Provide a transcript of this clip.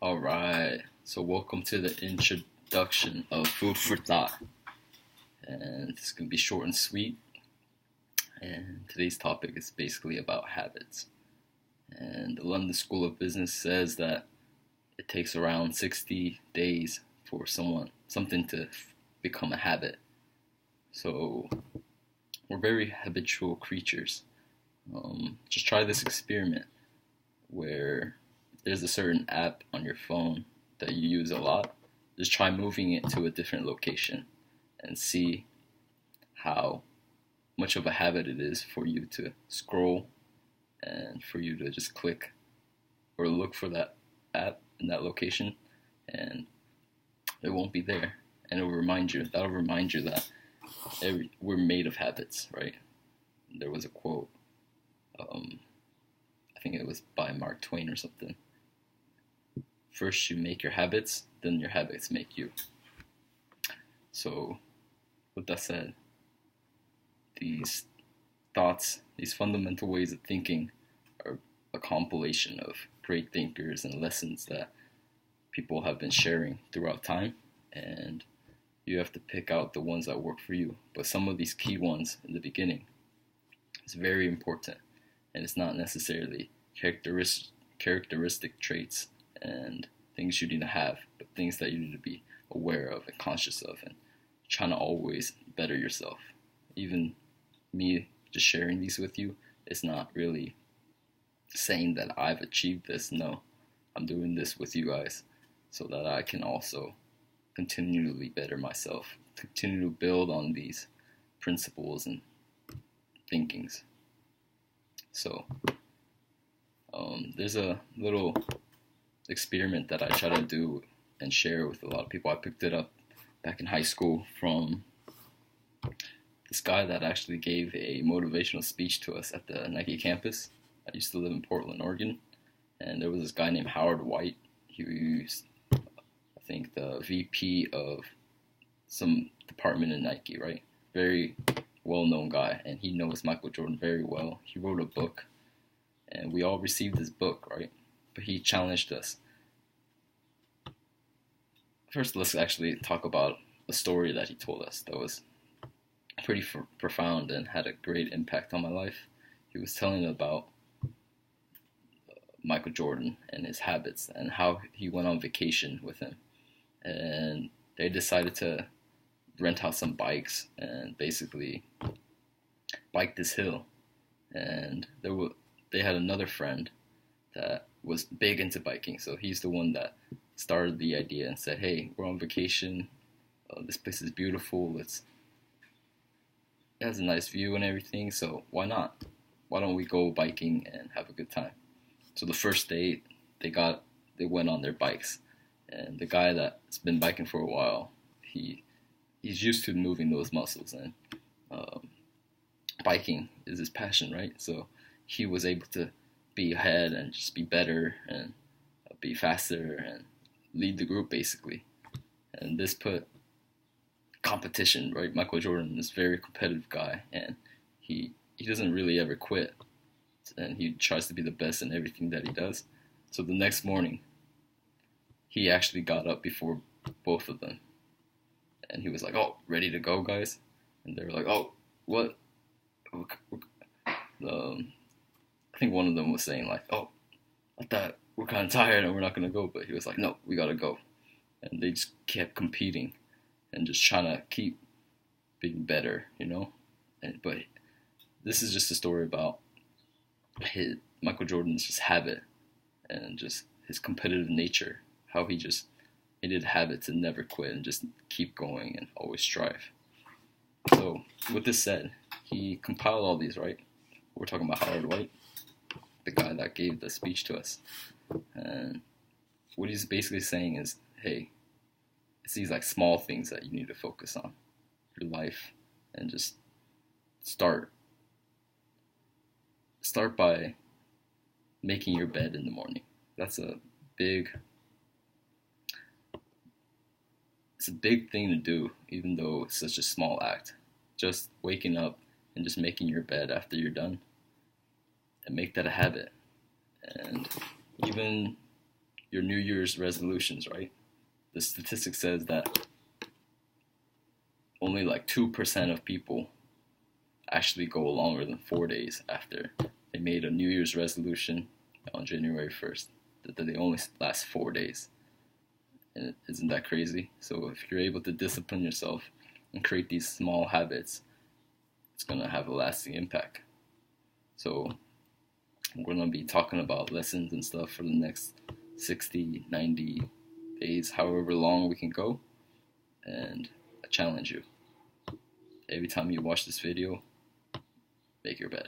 All right. So, welcome to the introduction of Food for Thought. And it's going to be short and sweet. And today's topic is basically about habits. And the London School of Business says that it takes around 60 days for something to become a habit. So, we're very habitual creatures. Just try this experiment where there's a certain app on your phone that you use a lot. Just try moving it to a different location and see how much of a habit it is for you to scroll and for you to just click or look for that app in that location, and it won't be there. And that'll remind you that we're made of habits, right? There was a quote, I think it was by Mark Twain or something. First you make your habits, then your habits make you. So, with that said, these thoughts, these fundamental ways of thinking are a compilation of great thinkers and lessons that people have been sharing throughout time, and you have to pick out the ones that work for you. But some of these key ones in the beginning is very important, and it's not necessarily characteristic traits and things you need to have, but things that you need to be aware of and conscious of, and trying to always better yourself. Even me just sharing these with you is not really saying that I've achieved this. No, I'm doing this with you guys so that I can also continually better myself, continue to build on these principles and thinkings. So there's a little experiment that I try to do and share with a lot of people. I picked it up back in high school from this guy that actually gave a motivational speech to us at the Nike campus. I used to live in Portland, Oregon, and there was this guy named Howard White. He was, I think, the VP of some department in Nike, right? Very well-known guy, and he knows Michael Jordan very well. He wrote a book, and we all received his book, right? But he challenged us. First, let's actually talk about a story that he told us that was pretty profound and had a great impact on my life. He was telling about Michael Jordan and his habits and how he went on vacation with him. And they decided to rent out some bikes and basically bike this hill. And they had another friend that was big into biking, so he's the one that started the idea and said, hey, we're on vacation, this place is beautiful, it has a nice view and everything, so why not? Why don't we go biking and have a good time? So the first day they went on their bikes, and the guy that's been biking for a while, he's used to moving those muscles, and biking is his passion, right? So he was able to be ahead and just be better and be faster and lead the group basically. And this put competition, right? Michael Jordan is a very competitive guy, and he doesn't really ever quit, and he tries to be the best in everything that he does. So the next morning, he actually got up before both of them, and he was like, oh, ready to go, guys? And they were like, oh, what? I think one of them was saying like, oh, I thought we're kind of tired and we're not going to go. But he was like, no, we got to go. And they just kept competing and just trying to keep being better, you know? But this is just a story about Michael Jordan's just habit and just his competitive nature, how he did habit to never quit and just keep going and always strive. So with this said, he compiled all these, right? We're talking about Howard White, the guy that gave the speech to us. And what he's basically saying is, hey, it's these like small things that you need to focus on your life, and just start by making your bed in the morning. It's a big thing to do, even though it's such a small act. Just waking up and just making your bed after you're done, and make that a habit. And even your New Year's resolutions, right? The statistic says that only like 2% of people actually go longer than 4 days after they made a New Year's resolution on January 1st. That they only last 4 days. And isn't that crazy? So if you're able to discipline yourself and create these small habits, it's going to have a lasting impact. So we're going to be talking about lessons and stuff for the next 60, 90 days, however long we can go. And I challenge you. Every time you watch this video, make your bed.